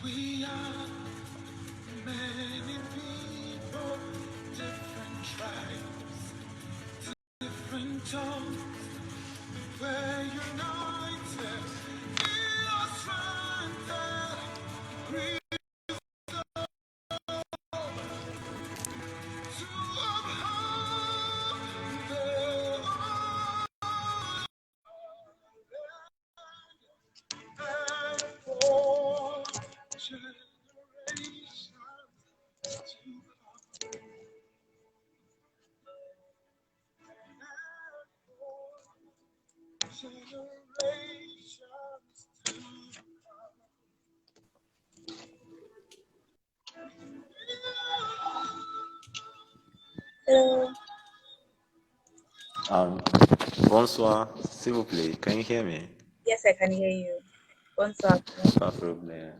we are many people, different tribes, different tongues. We're united in our strength and reach to uphold the and for generations to come. Generations to come. Bonsoir, s'il vous plaît. Can you hear me? Yes, I can hear you. Bonsoir. Pas de problème.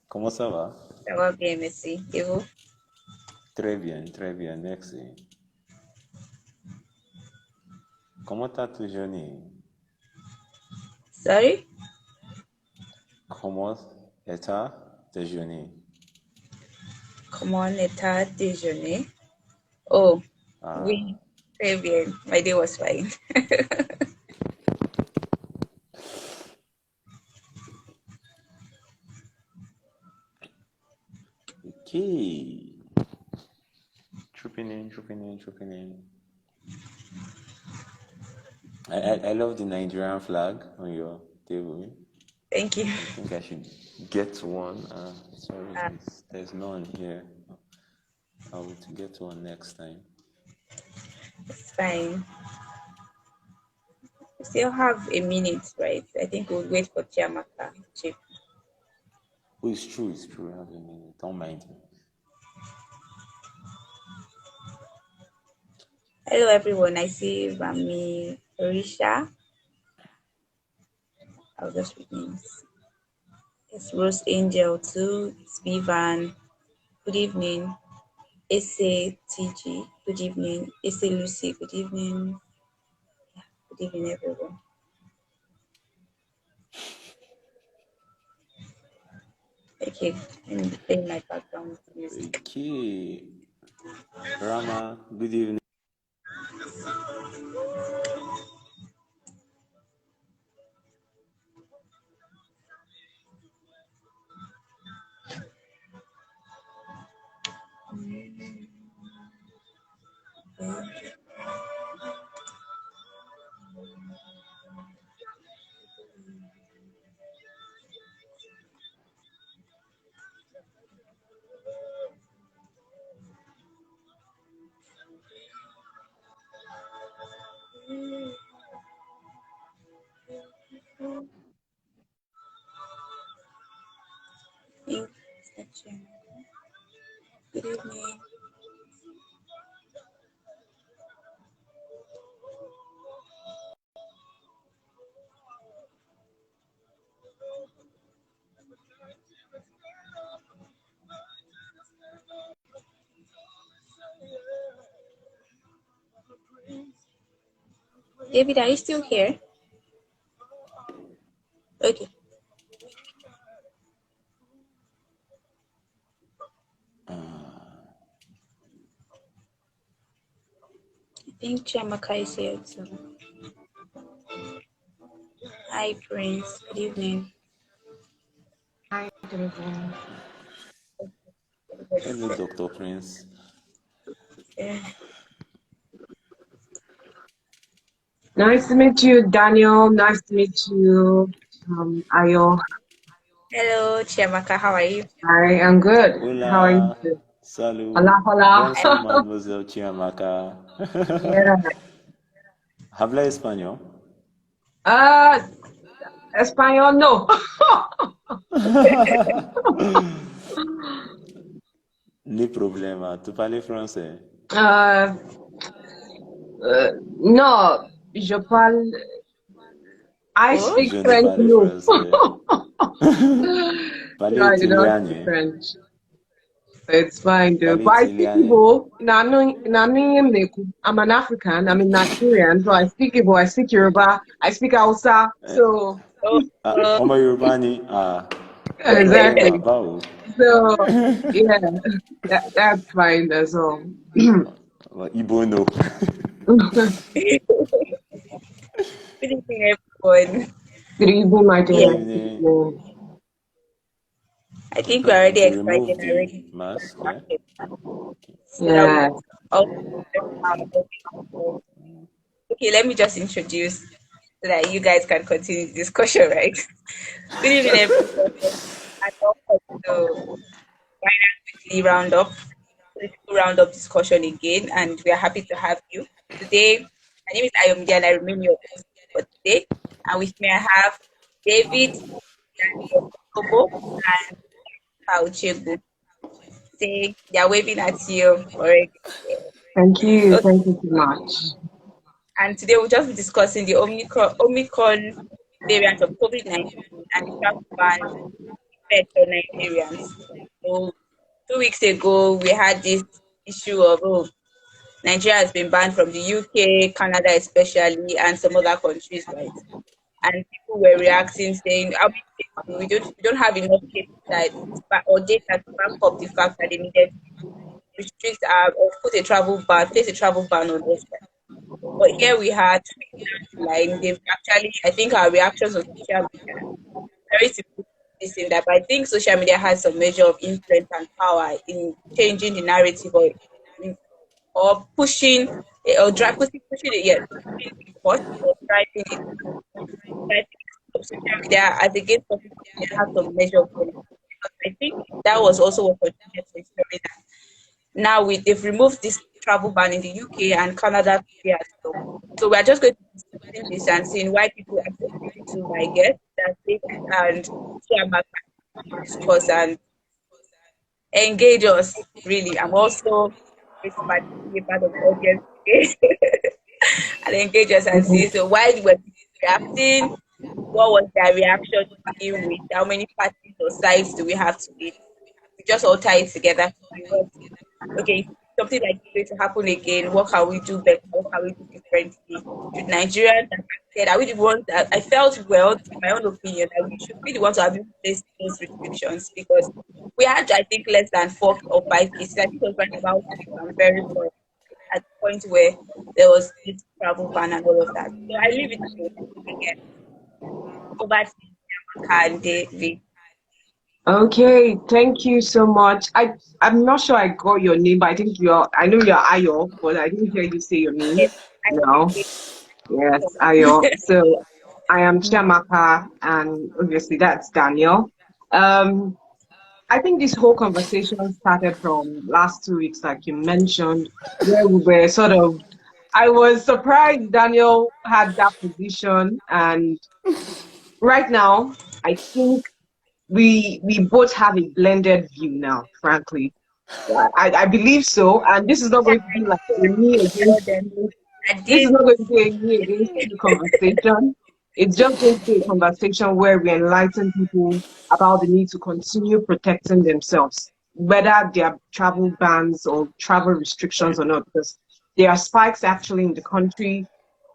Comment ça va? Ça va bien, merci. Et vous? Très bien, merci. Comment t'as ta journée? Sorry? Comment est ta journée? Comment est ta déjeuner? Oh, oui, très bien. My day was fine. Okay. Trooping in. I love the Nigerian flag on your table. Thank you. I think I should get one. Sorry, there's none here. I will get one next time. It's fine. We still have a minute, right? I think we'll wait for Chiamaka. Oh, it's true. I have a minute. Don't mind me. Hello, everyone. I see Rami, Risha. I'll just read names. It's Rose Angel too. It's Vivan. Good evening. Ese TG. Good evening. Ese Lucy. Good evening. Good evening, everyone. Okay, and play my background music. Okay. Rama, good evening. Good evening. David, are you still here? Okay. I think Chiamaka is here too. Hi, Prince. Good evening. Hi, everyone. Hello, Dr. Prince. Yeah. Nice to meet you, Daniel. Nice to meet you, Ayo. Hello, Chiamaka. How are you? I am good. Hola. How are you? Salut. Hola. Bonsoir, mademoiselle Chiamaka. Yeah. ¿Habla español? Español, no. Ni problema. ¿Tú parles français? No, je parle. I speak Je ne French, parle no. français. Parle No, I do not italien. speak French. It's fine, dude. Parle But I speak italien. Igbo. I'm an African. I'm a Nigerian, so I speak Igbo. I speak Yoruba. I speak Hausa. So. Oma Yorùbá ni. Nigeria Exactly. about. So yeah, that's fine as well. Well, Igbo no. Good evening, everyone. Good evening, my Good Yeah, dear. Good evening. evening. I think we're Okay, already to excited remove and the ready to mask, start yeah? it Okay. so that we Yeah. also okay, let me just introduce so that you guys can continue the discussion, right? Good evening, everyone, and welcome to YNAG weekly roundup, political roundup discussion again, and we are happy to have you today. My name is Ayomide, and I remain your host for today. And with me, I have David, Daniel, Kobo, and Pauchego. Say they're waving at you already. Thank you. Okay, Thank you so much. and today we'll just be discussing the Omicron variant of COVID-19 and the travel ban effect on Nigerians. So 2 weeks ago, we had this issue of Nigeria has been banned from the UK, Canada especially, and some other countries, right? And people were reacting, saying, "How many cases? We don't have enough cases that or data to back up the fact that they needed to restrict or put a travel ban, place a travel ban on us." But here we had line. They've actually, I think, our reactions on social media. Sorry to put this in that, but I think social media has some measure of influence and power in changing the narrative or pushing or pushing it, yes, pushing the cost or driving it. So I think social media, as against what people media, has some measure of benefit. Because I think that was also what contributed to ensuring that now they've removed this travel ban in the UK and Canada today as well. So we're just going to be discussing this and seeing why people are listening to my guests that David and Chiamaka discuss and engage us really. I'm also going to be a part of the audience today and engage us and see so why were people reacting, what was their reaction to begin with, how many parties or sides do we have to it? We just all tie it together to see what okay, something like this going to happen again. What can we do better? What can we do differently? Should Nigerians, like I said, are we the ones that I felt well, in my own opinion, that we should be the ones to have placed those restrictions because we had, I think, less than 4 or 5 cases. I think it was right about 6 and very low at the point where there was this travel ban and all of that. So I leave it to again over to Yamaka and David. Okay, thank you so much. I'm not sure I got your name, but I know you're Ayo, but I didn't hear you say your name. Yes, I No. am Yes, Ayo. So I am David. Chiamaka, and obviously that's Daniel. Um, I think this whole conversation started from last 2 weeks, like you mentioned, where we were sort of. I was surprised Daniel had that position, and right now, I think we both have a blended view now, frankly. I believe so, and this is not going to be like a me Tell against them you. I This is did. not going to be a me against you conversation. It's just going to be a conversation where we enlighten people about the need to continue protecting themselves, whether there are travel bans or travel restrictions or not, because there are spikes actually in the country.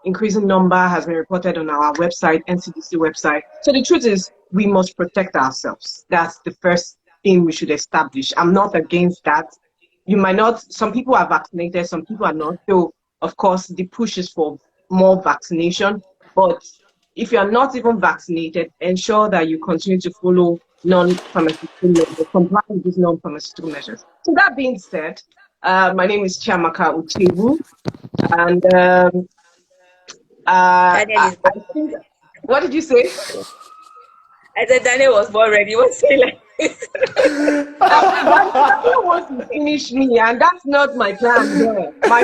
Increasing number has been reported on our website, NCDC website. So the truth is, we must protect ourselves. That's the first thing we should establish. I'm not against that. You might not, some people are vaccinated, some people are not. So, of course, the push is for more vaccination. But if you're not even vaccinated, ensure that you continue to follow non-pharmaceutical measures, comply with these non-pharmaceutical measures. So that being said, my name is Chiamaka Uchewu, and Daniel is I born. think, what did you say? I said Daniel was born ready. What's saying like this? Daniel wants to finish me, and that's not my plan there. My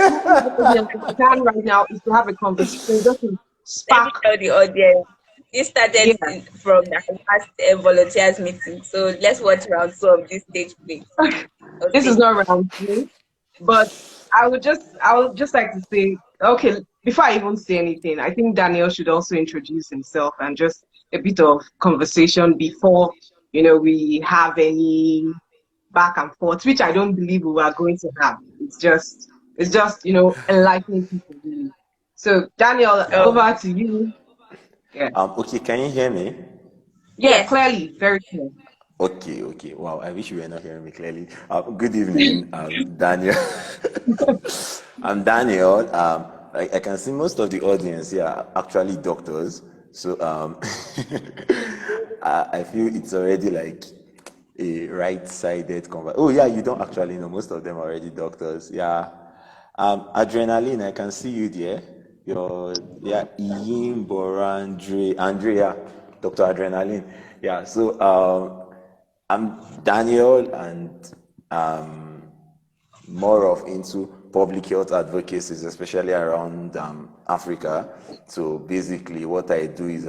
plan right now is to have a conversation, just to Let me spark. tell the audience. This started Yeah, from the last volunteers meeting. So let's watch round 2 of this stage play. this is Okay. not round two, but I would just like to say, okay, before I even say anything, I think Daniel should also introduce himself and just a bit of conversation before, we have any back and forth, which I don't believe we are going to have. It's just, enlightening people really. So Daniel, Um. over to you. Yeah. Okay, can you hear me? Yeah, Yes. clearly, very clear. Okay. Wow, I wish you were not hearing me clearly. Good evening, Daniel. I'm Daniel. I can see most of the audience here are actually doctors. So I feel it's already like a right-sided conversation. Oh yeah, you don't actually know. Most of them are already doctors. Yeah. Adrenaline, I can see you there. Iyin Andrea, Dr. Adrenaline. Yeah, so I'm Daniel, and more of into public health advocacy, especially around Africa. So basically, what I do is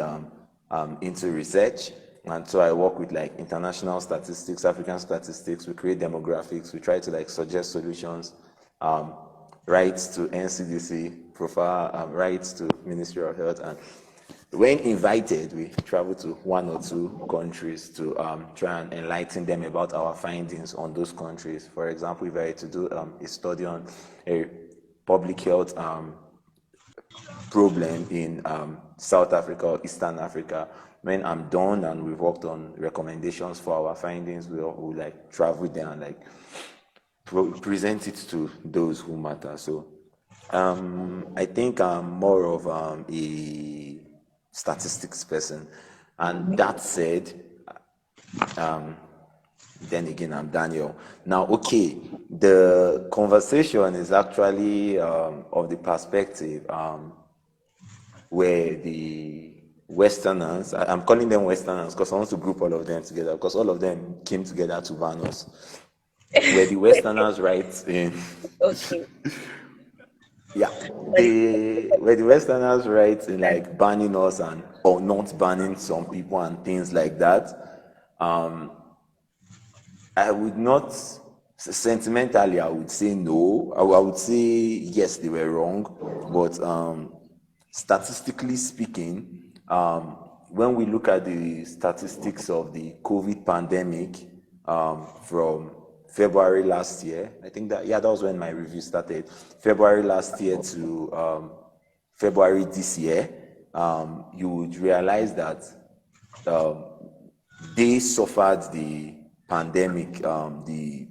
into research, and so I work with like international statistics, African statistics. We create demographics. We try to like suggest solutions, rights to NCDC, profile rights to Ministry of Health, and when invited, we travel to one or two countries to try and enlighten them about our findings on those countries. For example, if I were to do a study on a public health problem in South Africa or Eastern Africa, when I'm done and we've worked on recommendations for our findings, we'll like travel there and like present it to those who matter. So I think I'm more of a statistics person. And that said, then again, I'm Daniel. Now, okay, the conversation is actually of the perspective where the Westerners, I'm calling them Westerners because I want to group all of them together because all of them came together to ban us. Where the Westerners write in, Okay. yeah, where the Westerners write in like banning us and or not banning some people and things like that. I would not sentimentally. I would say no. I would say yes, they were wrong, but statistically speaking, when we look at the statistics of the COVID pandemic from February last year, I think that was when my review started. February last year to February this year, you would realize that they suffered the pandemic, the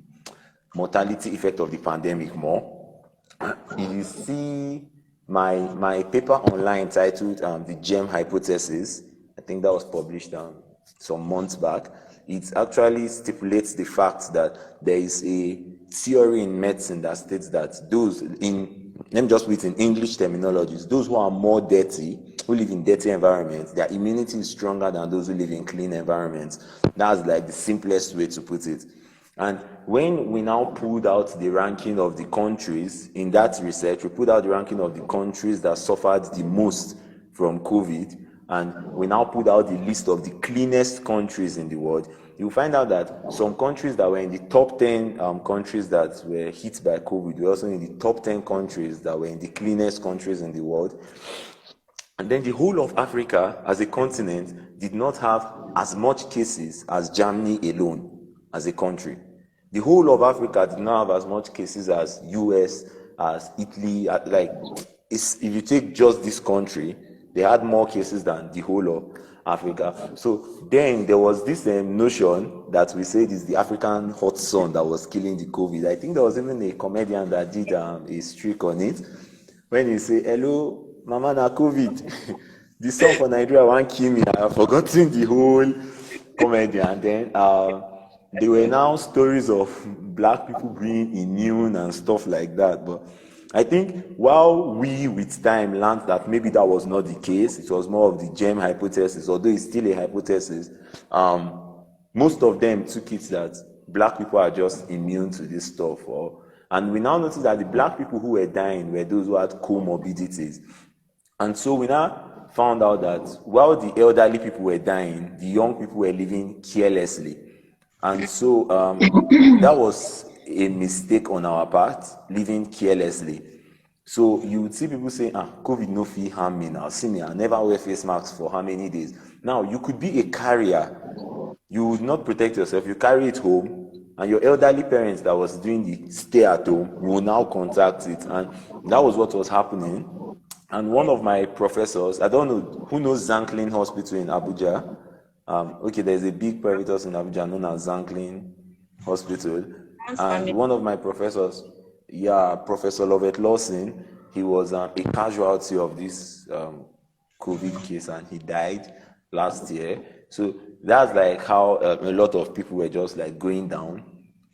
mortality effect of the pandemic more. If you see my paper online titled the germ hypothesis, I think that was published some months back. It actually stipulates the fact that there is a theory in medicine that states that those in, let me just put it in English terminologies, those who are more dirty, who live in dirty environments, their immunity is stronger than those who live in clean environments. That's like the simplest way to put it. And when we now pulled out the ranking of the countries in that research, we pulled out the ranking of the countries that suffered the most from COVID, and we now pulled out the list of the cleanest countries in the world. You'll find out that some countries that were in the top 10 countries that were hit by COVID were also in the top 10 countries that were in the cleanest countries in the world. And then the whole of Africa as a continent did not have as much cases as Germany alone as a country. The whole of Africa did not have as much cases as US, as Italy. Like, if you take just this country, they had more cases than the whole of Africa. So then there was this notion that we said is the African hot sun that was killing the COVID. I think there was even a comedian that did a streak on it when he say, "Hello, mama na COVID." The sun for Nigeria won't kill me. I have forgotten the whole comedy. And then there were now stories of black people being immune and stuff like that. But I think while we with time learned that maybe that was not the case, it was more of the germ hypothesis, although it's still a hypothesis, most of them took it that black people are just immune to this stuff. And we now notice that the black people who were dying were those who had comorbidities. And so we now found out that while the elderly people were dying, the young people were living carelessly. And so that was a mistake on our part, living carelessly. So you would see people saying, COVID no fit harm me now. See me, I never wear face masks for how many days. Now, you could be a carrier. You would not protect yourself. You carry it home, and your elderly parents that was doing the stay at home will now contact it. And that was what was happening. And one of my professors, I don't know, who knows Zanklin Hospital in Abuja? Okay, there's a big private hospital in Abuja known as Zanklin Hospital, Sounds and familiar. one of my professors, yeah, Professor Lovett Lawson, he was a casualty of this COVID case, and he died last year. So that's like how a lot of people were just like going down.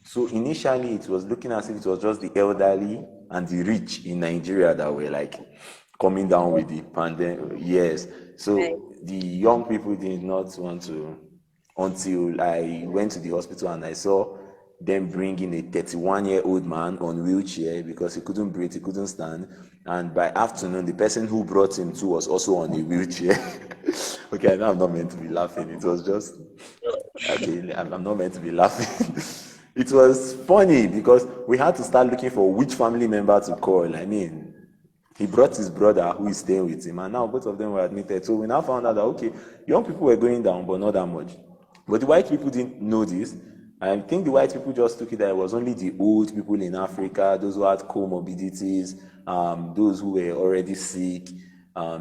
So initially, it was looking as if it was just the elderly and the rich in Nigeria that were like coming down with the pandemic. Yes. Right. So the young people did not want to, until I went to the hospital and I saw them bringing a 31-year-old man on wheelchair because he couldn't breathe, he couldn't stand. And by afternoon, the person who brought him to was also on a wheelchair. Okay, I know I'm not meant to be laughing. It was just okay. I'm not meant to be laughing. It was funny because we had to start looking for which family member to call. I mean, he brought his brother who is staying with him, and now both of them were admitted. So we now found out that okay, young people were going down, but not that much. But the white people didn't know this. I think the white people just took it that it was only the old people in Africa, those who had comorbidities, those who were already sick.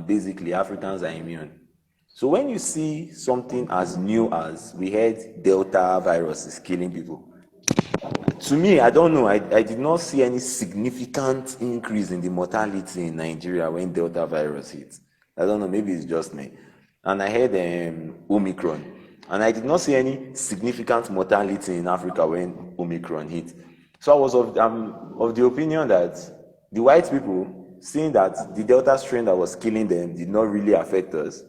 Basically, Africans are immune. So when you see something as new as we heard Delta virus is killing people, to me, I don't know. I did not see any significant increase in the mortality in Nigeria when Delta virus hit. I don't know. Maybe it's just me. And I heard Omicron, and I did not see any significant mortality in Africa when Omicron hit. So I was of the opinion that the white people, seeing that the Delta strain that was killing them did not really affect us,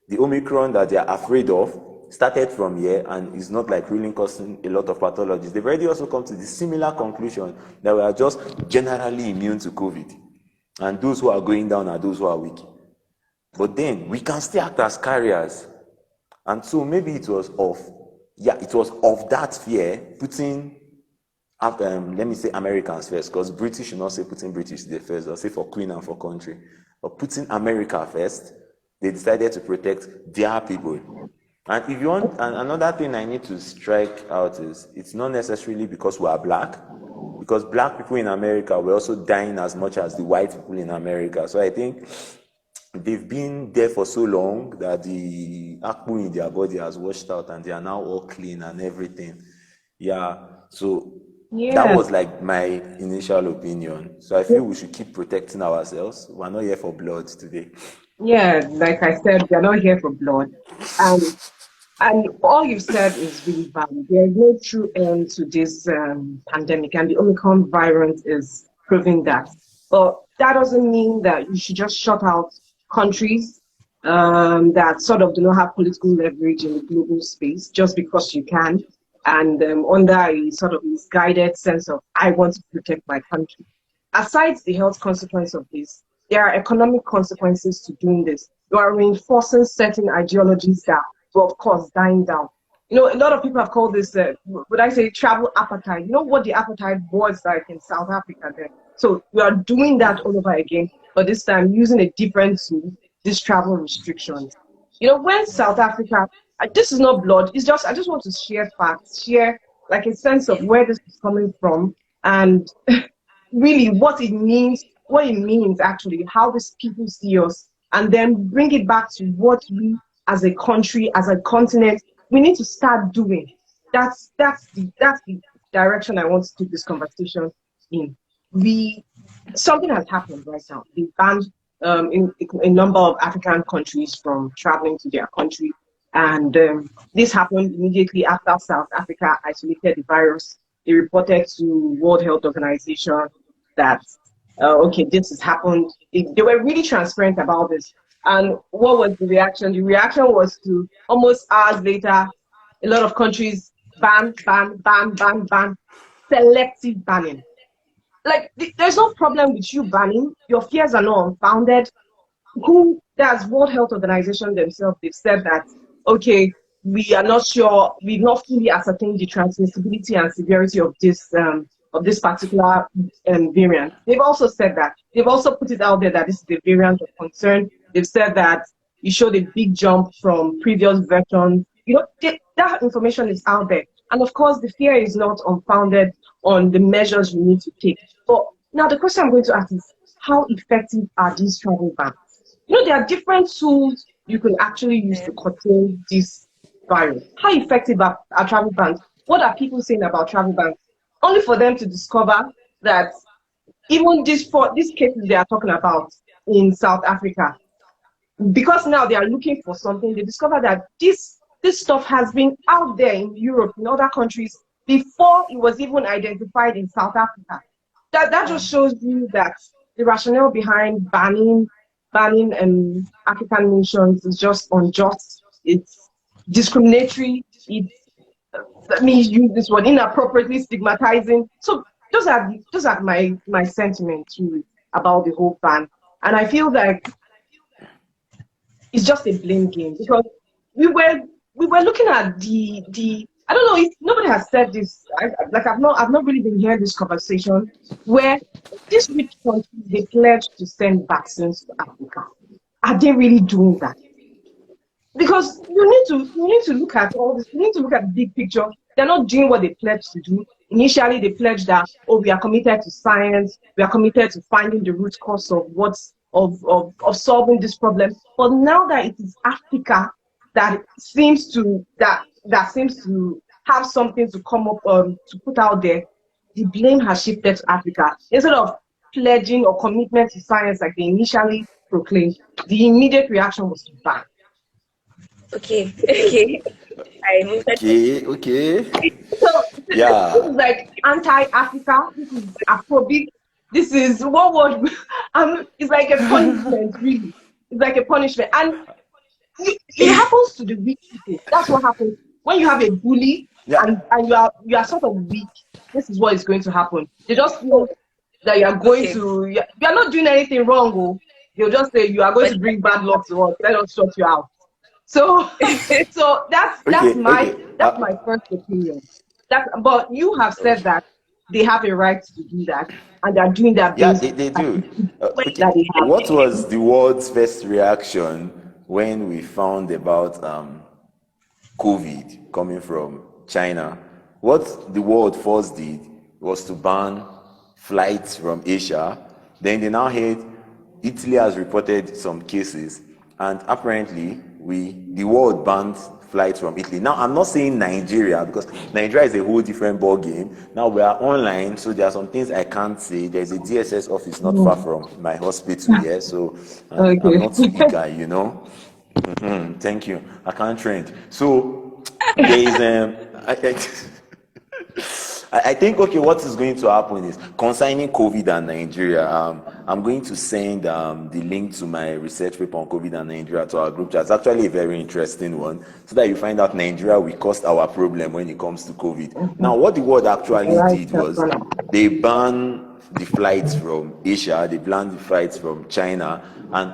the Omicron that they are afraid of started from here and is not like really causing a lot of pathologies. They've already also come to the similar conclusion that we are just generally immune to COVID. And those who are going down are those who are weak. But then we can still act as carriers. And so maybe it was of that fear, putting let me say Americans first, because British should not say putting British there first, they'll say for Queen and for country. But putting America first, they decided to protect their people. And if you want, and another thing I need to strike out is it's not necessarily because we are black, because black people in America were also dying as much as the white people in America. So I think they've been there for so long that the akpu in their body has washed out and they are now all clean and everything. Yeah. So that Yeah, was like my initial opinion. So I feel we should keep protecting ourselves. We're not here for blood today. yeah. Like I said, we are not here for blood. Um, And all you've said is really valid. There is no true end to this pandemic, and the Omicron variant is proving that. But that doesn't mean that you should just shut out countries that sort of do not have political leverage in the global space just because you can, and under a sort of misguided sense of, I want to protect my country. Aside the health consequence of this, there are economic consequences to doing this. You are reinforcing certain ideologies that will, of course, dying down. You know, a lot of people have called this, would I say, travel appetite. You know what the appetite was like in South Africa then? So we are doing that all over again, but this time using a different tool, these travel restrictions. You know, when South Africa, this is not blood, it's just, I just want to share facts, share like a sense of Yeah. where this is coming from and really what it means actually, how these people see us, and then bring it back to what we as a country, as a continent, we need to start doing. That's the direction I want to take this conversation in. We Something has happened right now. They banned in a number of African countries from traveling to their country, and this happened immediately after South Africa isolated the virus. They reported to World Health Organization that okay, this has happened. They were really transparent about this. And what was the reaction? The reaction was to almost hours later, a lot of countries ban, ban, ban, ban, ban, selective banning. Like there's no problem with you banning. Your fears are not unfounded. Who That's World Health Organization themselves, they've said that okay, we are not sure, we've not fully ascertained the transmissibility and severity of this particular variant. They've also said that. They've also put it out there that this is a variant of concern. They've said that it showed a big jump from previous versions. You know, that information is out there. And of course, the fear is not unfounded on the measures we need to take. But now the question I'm going to ask is, how effective are these travel bans? You know, there are different tools you can actually use Yeah. to curtail this virus. How effective are travel bans? What are people saying about travel bans? Only for them to discover that even these cases they are talking about in South Africa, because now they are looking for something, they discover that this stuff has been out there in Europe, in other countries, before it was even identified in South Africa. That just shows you that the rationale behind banning African nations is just unjust. It's discriminatory. It's, let me use this word, inappropriately stigmatizing. So those are my sentiments really about the whole ban. And I feel like it's just a blame game, because we were looking at the I don't know if nobody has said this. I've not really been hearing this conversation where these rich countries they pledge to send vaccines to Africa. Are they really doing that? Because you need to look at all this. You need to look at the big picture. They're not doing what they pledged to do. Initially, they pledged that, oh, we are committed to science, we are committed to finding the root cause of of solving this problem. But now that it is Africa that seems to have something to come up to put out there, the blame has shifted to Africa. Instead of pledging or commitment to science like they initially proclaimed, the immediate reaction was to ban. Okay, okay. I noted. Okay. So this Yeah. is like anti-Africa. This is Afrobeat. This is what would it's like a punishment, really. It's like a punishment, and it happens to the weak people. That's what happens when you have a bully Yeah. and you are sort of weak. This is what is going to happen. They just feel that you are going Okay, to you are not doing anything wrong. Oh. They'll just say you are going but to bring bad luck to us. Let us shut you out. So so that's Okay. my Okay. that's my first opinion. But you have said Okay. that they have a right to do that, and they're doing that Yeah, based they on do. Okay. that they have. What was the world's first reaction when we found about COVID coming from China? What the world first did was to ban flights from Asia. Then they now heard Italy has reported some cases, and apparently the world banned flights from Italy. Now I'm not saying Nigeria, because Nigeria is a whole different ball game. Now we are online, so there are some things I can't say. There's a DSS office not far Mm. from my hospital here, so I'm Okay. not too eager, Thank you. I can't trend. So there is I think, okay, what is going to happen is concerning COVID and Nigeria. I'm going to send the link to my research paper on COVID and Nigeria to our group chat. It's actually a very interesting one, so that you find out Nigeria will cause our problem when it comes to COVID. Now, what the world All actually right, did that's was gonna. they banned the flights from Asia, they banned the flights from China, and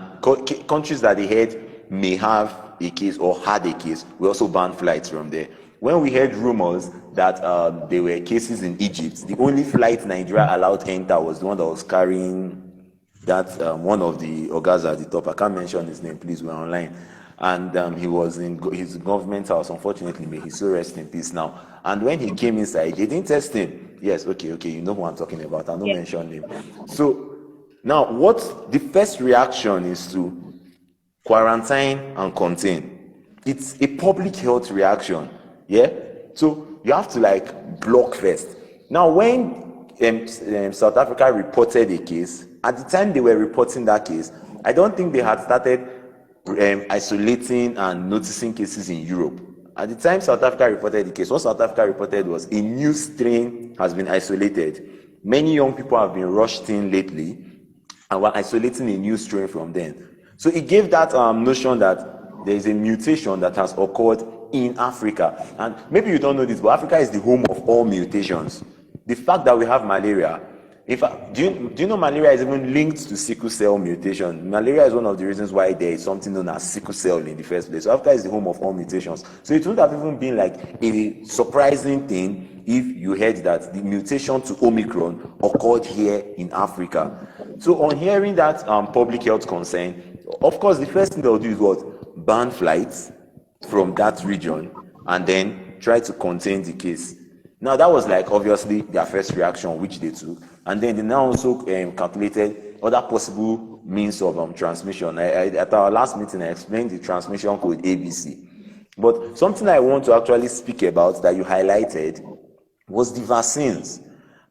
countries that they had may have a case or had a case, we also banned flights from there. When we heard rumors that there were cases in Egypt, the only flight Nigeria allowed to enter was the one that was carrying that one of the ogas at the top. I can't mention his name, please, we're online. And he was in his government house. Unfortunately, may he so rest in peace now. And when he came inside, they didn't test him. Yes, okay, you know who I'm talking about. I don't yeah. mention him. So now, what the first reaction is to quarantine and contain. It's a public health reaction. Yeah. So you have to like block first. Now, when South Africa reported a case, at the time they were reporting that case, I don't think they had started isolating and noticing cases in Europe. At the time South Africa reported the case, what South Africa reported was a new strain has been isolated. Many young people have been rushed in lately, and we're isolating a new strain from them. So it gave that notion that there is a mutation that has occurred in Africa. And maybe you don't know this, but Africa is the home of all mutations. The fact that we have malaria, do you know malaria is even linked to sickle cell mutation? Malaria is one of the reasons why there is something known as sickle cell in the first place. So Africa is the home of all mutations. So it wouldn't have even been like a surprising thing if you heard that the mutation to Omicron occurred here in Africa. So on hearing that public health concern, of course, the first thing they'll do is what? Ban flights from that region and then try to contain the case. Now, that was like obviously their first reaction, which they took. And then they now also calculated other possible means of transmission. At our last meeting, I explained the transmission code ABC. But something I want to actually speak about that you highlighted was the vaccines.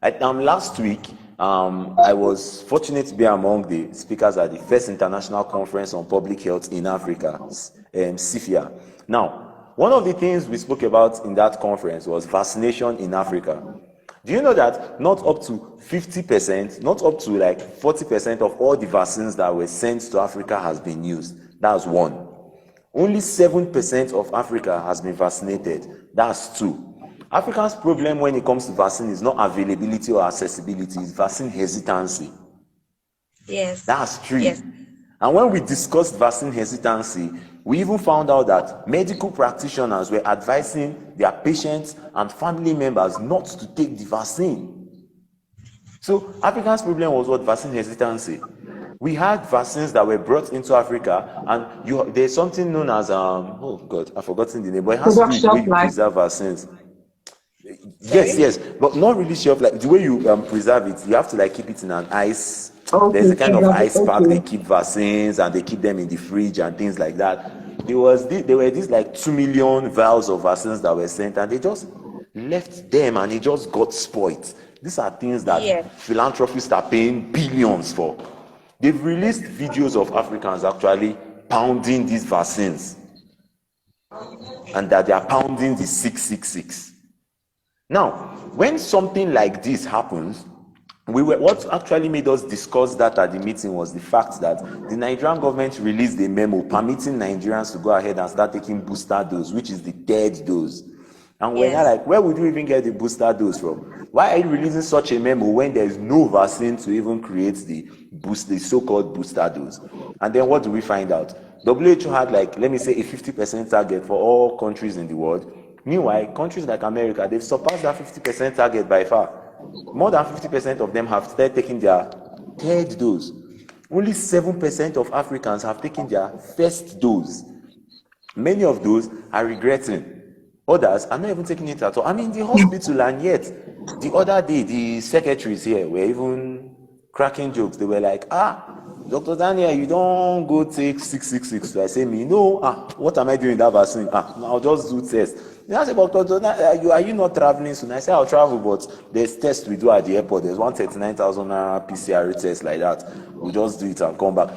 Last week, I was fortunate to be among the speakers at the first international conference on public health in Africa, CIFIA. Now, one of the things we spoke about in that conference was vaccination in Africa. Do you know that not up to 50%, not up to like 40% of all the vaccines that were sent to Africa has been used? That's one. Only 7% of Africa has been vaccinated. That's two. Africa's problem when it comes to vaccine is not availability or accessibility, it's vaccine hesitancy. Yes. That's three. Yes. And when we discussed vaccine hesitancy, we even found out that medical practitioners were advising their patients and family members not to take the vaccine. So Africa's problem was what? Vaccine hesitancy. We had vaccines that were brought into Africa, and there's something known as oh God, I've forgotten the name, but it has to do with the way you preserve vaccines. Yes, but not really shelf life. The way you preserve it, you have to like keep it in an ice. Okay, there's a kind of ice pack okay. they keep vaccines, and they keep them in the fridge and things like that. There were these like 2 million vials of vaccines that were sent, and they just left them, and it just got spoiled. These are things that philanthropists are paying billions for. They've released videos of Africans actually pounding these vaccines, and that they are pounding the 666. Now, when something like this happens, what actually made us discuss that at the meeting was the fact that the Nigerian government released a memo permitting Nigerians to go ahead and start taking booster dose, which is the third dose. And we're now like, where would you even get the booster dose from? Why are you releasing such a memo when there is no vaccine to even create the so-called booster dose? And then what do we find out? WHO had like, let me say, a 50% target for all countries in the world. Meanwhile, countries like America, they've surpassed that 50% target by far. More than 50% of them have started taking their third dose. Only 7% of Africans have taken their first dose. Many of those are regretting. Others are not even taking it at all. I'm in the hospital, and yet the other day, the secretaries here were even cracking jokes. They were like, Dr. Daniel, you don't go take 666. So I say, what am I doing that vaccine? I'll just do test. Then I say, Dr. Daniel, are you not traveling soon? I say, I'll travel, but there's tests we do at the airport. There's 139,000 PCR test like that. We'll just do it and come back.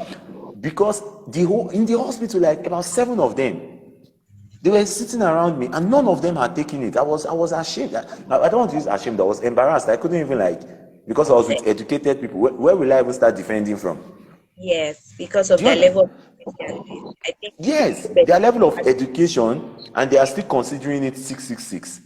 Because in the hospital, like about 7 of them, they were sitting around me, and none of them had taken it. I was ashamed. I don't want to use ashamed. I was embarrassed. I couldn't even because I was with educated people. Where will I even start defending from? Yes, because of their level. I think yes, their level of education, and they are still considering it 666.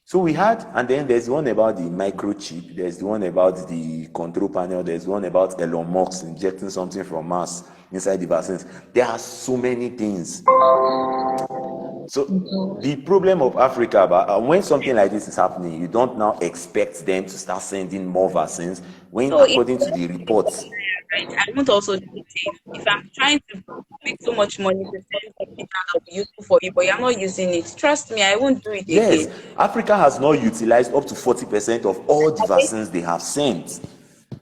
So we had, and then there's one about the microchip. There's the one about the control panel. There's one about Elon Musk injecting something from Mars inside the vaccines. There are so many things. So the problem of Africa, when something like this is happening, you don't now expect them to start sending more vaccines. When according to the reports, right, I won't also do it. If I'm trying to make so much money to send something that will be useful for you, but you're not using it, trust me, I won't do it again. Africa has not utilized up to 40% of all the vaccines they have sent.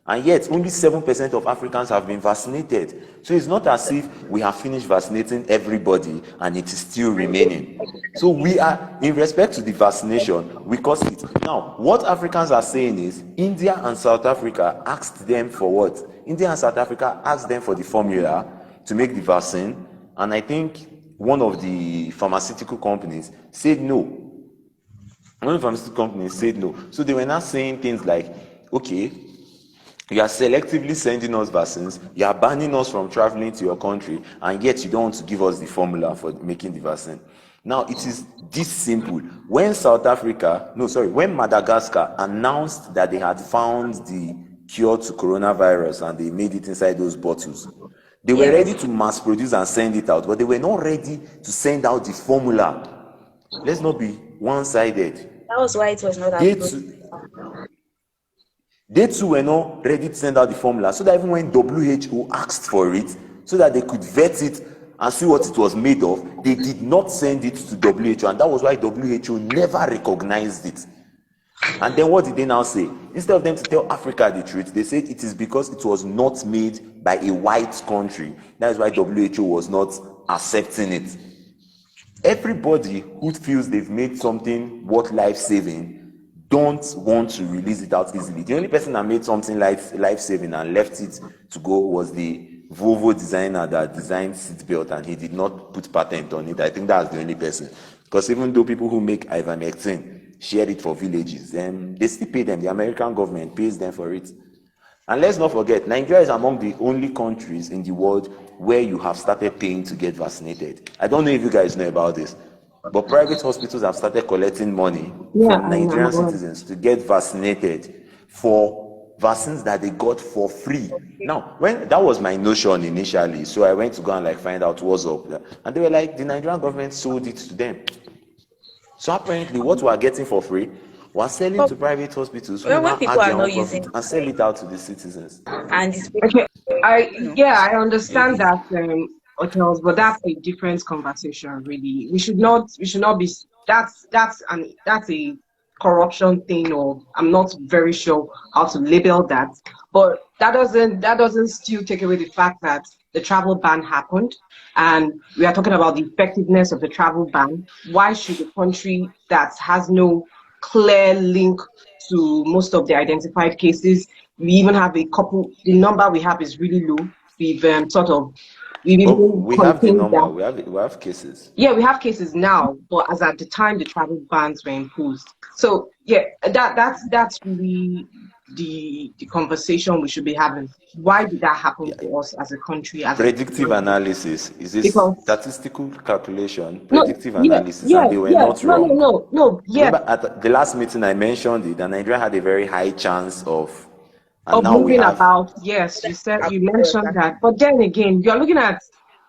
And yet, only 7% of Africans have been vaccinated. So it's not as if we have finished vaccinating everybody and it is still remaining. So we are, in respect to the vaccination, we caused it. Now, what Africans are saying is, India and South Africa asked them for what? India and South Africa asked them for the formula to make the vaccine. And I think one of the pharmaceutical companies said no. One of the pharmaceutical companies said no. So they were not saying things like, okay, you are selectively sending us vaccines, you are banning us from traveling to your country, and yet you don't want to give us the formula for making the vaccine. Now, it is this simple. When Madagascar announced that they had found the cure to coronavirus and they made it inside those bottles, they were ready to mass produce and send it out, but they were not ready to send out the formula. Let's not be one-sided. That was why it was not approved. They too were not ready to send out the formula, so that even when WHO asked for it, so that they could vet it and see what it was made of, they did not send it to WHO, and that was why WHO never recognized it. And then what did they now say? Instead of them to tell Africa the truth, they said it is because it was not made by a white country. That is why WHO was not accepting it. Everybody who feels they've made something worth life-saving don't want to release it out easily. The only person that made something life-saving and left it to go was the Volvo designer that designed seatbelt, and he did not put patent on it. I think that's the only person. Because even though people who make ivermectin share it for villages, they still pay them. The American government pays them for it. And let's not forget, Nigeria is among the only countries in the world where you have started paying to get vaccinated. I don't know if you guys know about this, but private hospitals have started collecting money Yeah, from Nigerian citizens to get vaccinated for vaccines that they got for free. Now, when that was my notion initially, so I went to go and like find out what's up, and they were like, the Nigerian government sold it to them. So apparently, what we are getting for free, we are selling to private hospitals who Well, when now people add are their not own profit using and sell it out to the citizens. and it's Okay, you know, I understand that, hotels, but that's a different conversation, really. We should not be. That's a corruption thing, or I'm not very sure how to label that. But that doesn't still take away the fact that the travel ban happened, and we are talking about the effectiveness of the travel ban. Why should a country that has no clear link to most of the identified cases? We even have a couple. The number we have is really low. We've Oh, even we have the contained number. that. We have cases. Yeah, we have cases now, but as at the time the travel bans were imposed. So yeah, that's really the conversation we should be having. Why did that happen Yeah. to us as a country, as a Predictive analysis is this because statistical calculation, no, predictive yeah, analysis, yeah, and they were yeah, not no, no, wrong. no, no, yeah, Remember at the last meeting I mentioned it, and Nigeria had a very high chance of, and of now we moving have. about. Yes, you mentioned that, but then again, you're looking at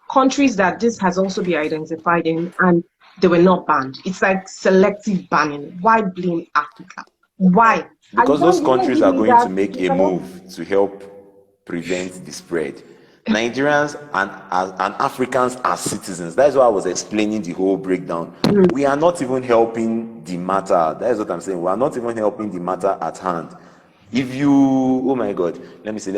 countries that this has also been identified in, and they were not banned. It's like selective banning. Why blame Africa? Why? And Because those you don't countries give are me going that. to make You a cannot. move to help prevent the spread. Nigerians and Africans are citizens. That's why I was explaining the whole breakdown. Mm. We are not even helping the matter. That is what I'm saying. We are not even helping the matter at hand. If you, oh my God, let me see.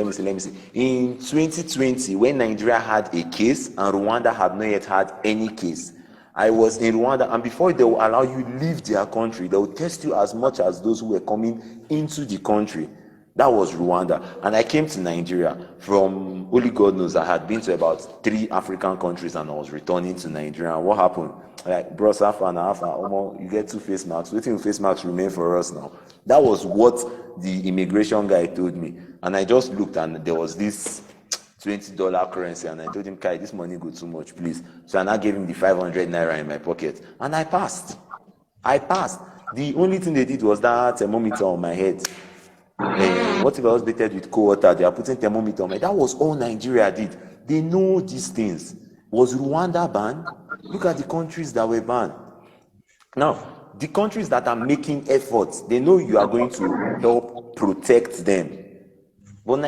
In 2020, when Nigeria had a case and Rwanda had not yet had any case, I was in Rwanda, and before they will allow you leave their country, they will test you as much as those who were coming into the country. That was Rwanda. And I came to Nigeria from, only God knows, I had been to about 3 African countries and I was returning to Nigeria. And what happened? Like, bro, Safa and Alpha, you get 2 face masks. Waiting face masks remain for us now. That was what the immigration guy told me. And I just looked and there was this $20 currency, and I told him, Kai, this money go too much, please. So I now gave him the 500 naira in my pocket, and I passed. The only thing they did was that thermometer on my head. What if I was baited with cold water? They are putting thermometer on my head. That was all Nigeria did. They know these things. Was Rwanda banned? Look at the countries that were banned. Now, the countries that are making efforts, they know you are going to help protect them. But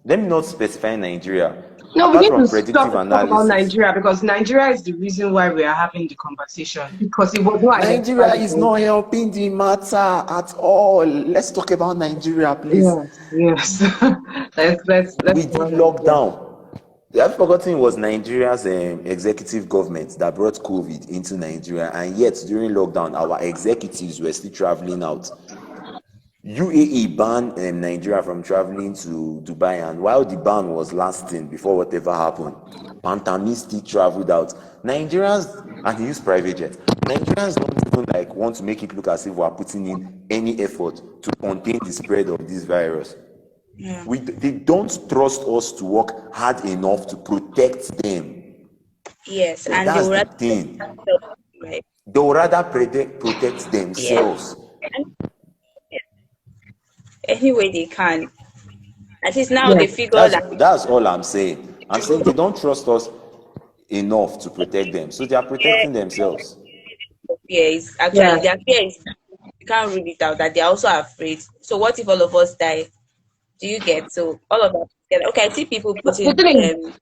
let me not specify Nigeria. No, we Apart need to from stop predictive to talk about analysis, Nigeria, because Nigeria is the reason why we are having the conversation, because it was not Nigeria identified is before. not helping the matter at all. Let's talk about Nigeria, please. Yes, yes. Let's We talk did about Nigeria. lockdown. I've forgotten it was Nigeria's executive government that brought COVID into Nigeria, and yet during lockdown, our executives were still traveling out. UAE banned Nigeria from traveling to Dubai, and while the ban was lasting before whatever happened, Pantami still traveled out. Nigerians, and he used private jets. Nigerians don't even like want to make it look as if we are putting in any effort to contain the spread of this virus. yeah. They don't trust us to work hard enough to protect them. Yes, and they That's will the rather thing. right. They will rather protect Yeah. themselves. And any way they can. At least now they Yes, figure That's that that's all I'm saying. I'm saying they don't trust us enough to protect them, so they are protecting themselves. fear is actually yes. their fear is you can't rule it out that they're also afraid. So what if all of us die? Do you get so all of that together? Okay, I see people The putting thing is,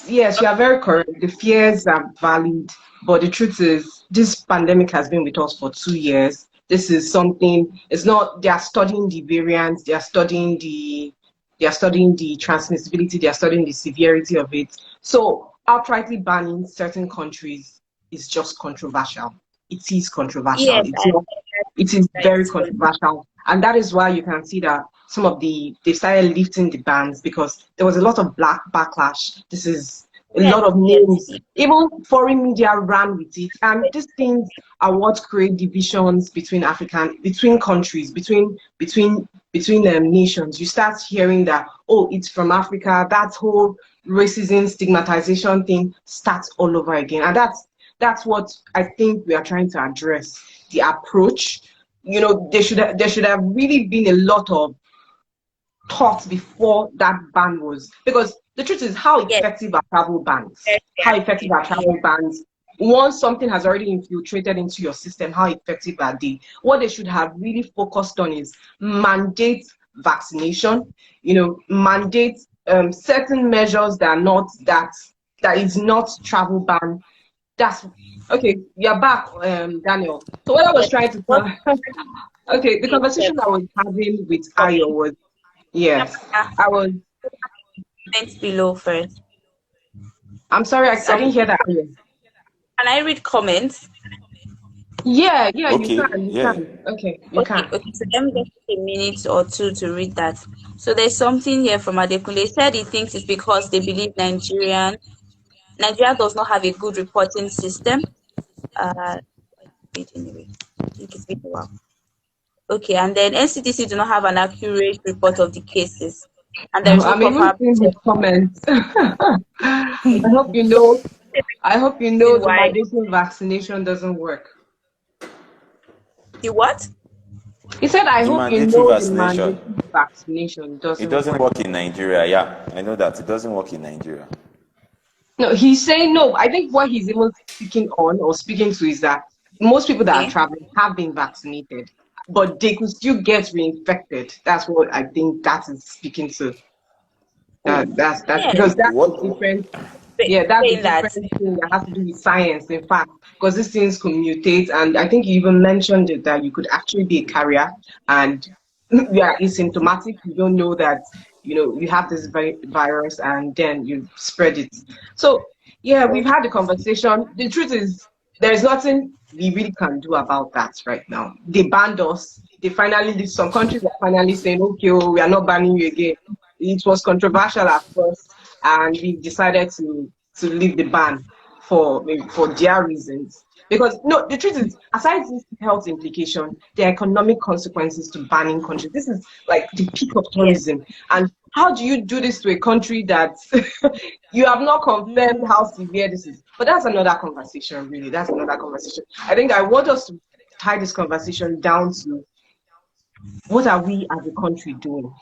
yes, you are very correct. The fears are valid, but the truth is, this pandemic has been with us for 2 years. This is something. It's not. They are studying the variants. They are studying the transmissibility. They are studying the severity of it. So outrightly banning certain countries is just controversial. It is controversial. Yes, It's not. It is very it's controversial, and that is why you can see that some of they started lifting the bans because there was a lot of black backlash. This is a yes, lot of yes, names. Even foreign media ran with it, and these things are what create divisions between countries, between nations. You start hearing that, oh, it's from Africa. That whole racism stigmatization thing starts all over again, and that's what I think we are trying to address. The approach, there should have really been a lot of thought before that ban was, because the truth is, how yes, effective are travel bans? very How effective are active. travel bans? Once something has already infiltrated into your system, how effective are they? What they should have really focused on is mandate vaccination, mandate certain measures that is not travel ban. That's okay. You're back, Daniel. So what I was Yes. trying to What tell, okay, the conversation I was having with Ayo was, yes, I was. comments below first? I'm sorry, I Some didn't hear that. Ayo. can I read comments? Yeah, yeah, you Okay, can, you yeah. can. Okay, you Okay, can. okay. So let me just take a minute or two to read that. So there's something here from Adekunle. He said he thinks it's because they believe Nigeria does not have a good reporting system. Wait anyway. I think it's been a while. Okay, and then NCDC do not have an accurate report of the cases, and there is no I'm even proper seeing his comments. I hope you know. I hope you know reason the why mandating vaccination doesn't work. the what? He said, I The hope you mandatory know the vaccination, mandating vaccination it doesn't doesn't work. work in Nigeria. Yeah, I know that. It doesn't work in Nigeria. No, he's saying no. I think what he's even speaking on or speaking to is that most people that are Okay. traveling have been vaccinated, but they could still get reinfected. That's what I think that is speaking to. That's Yes, because that's a What? different, yeah, that's a saying that. different thing that has to do with science, in fact, because these things can mutate. And I think you even mentioned it that you could actually be a carrier and you are asymptomatic. You don't know that, you have this virus and then you spread it. So, yeah, we've had the conversation. The truth is, there's nothing we really can do about that right now. They banned us. Some countries are finally saying, okay, oh, we are not banning you again. It was controversial at first, and we decided to leave the ban for their reasons. Because no, the truth is, aside this health implication, there are economic consequences to banning countries. This is like the peak of Yes. tourism. And how do you do this to a country that you have not confirmed how severe this is? But that's another conversation, really. That's another conversation. I think I want us to tie this conversation down to what are we as a country doing?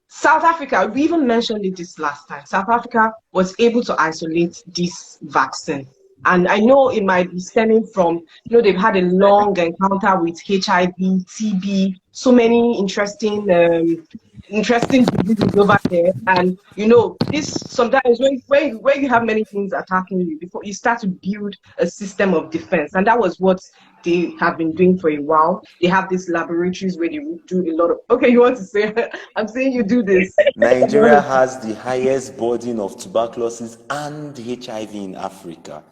South Africa, we even mentioned it this last time. South Africa was able to isolate this vaccine. And I know it might be stemming from, they've had a long encounter with HIV, TB, so many interesting diseases over there. And this sometimes when you have many things attacking you, before you start to build a system of defense. And that was what they have been doing for a while. They have these laboratories where they do a lot of, okay, you want to say, I'm saying you do this. You Nigeria want to, has the highest burden of tuberculosis and HIV in Africa.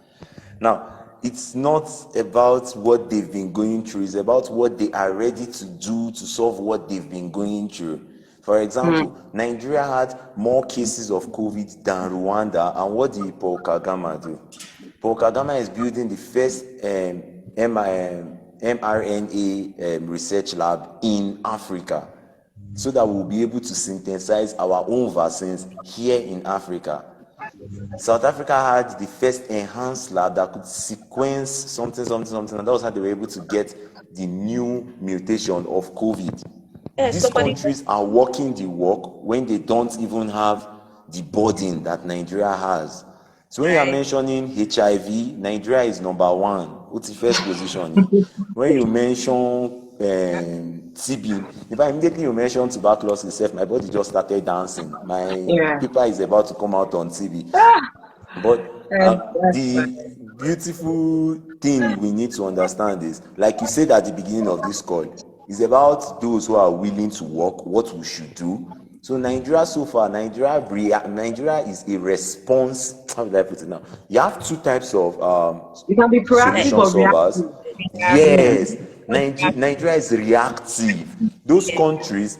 Now, it's not about what they've been going through, it's about what they are ready to do to solve what they've been going through. For example, Nigeria had more cases of COVID than Rwanda, and what did Paul Kagame do? Paul Kagame is building the first mRNA research lab in Africa, so that we'll be able to synthesize our own vaccines here in Africa. South Africa had the first enhanced lab that could sequence something, and that was how they were able to get the new mutation of COVID. Yes, These somebody. countries are walking the walk when they don't even have the burden that Nigeria has. So when you are Right. mentioning HIV, Nigeria is number one. What's the first position? When you mention TB, if I immediately you mention tuberculosis itself, my body just started dancing. My yeah. paper is about to come out on TB. Ah, But that's the fine. beautiful thing we need to understand is, like you said at the beginning of this call, is about those who are willing to work, what we should do. So Nigeria so far, Nigeria is a response. How do I put it now? You have two types of You can be proactive solution or solvers. reactive. Reactive. Yes, Nigeria is reactive. Those countries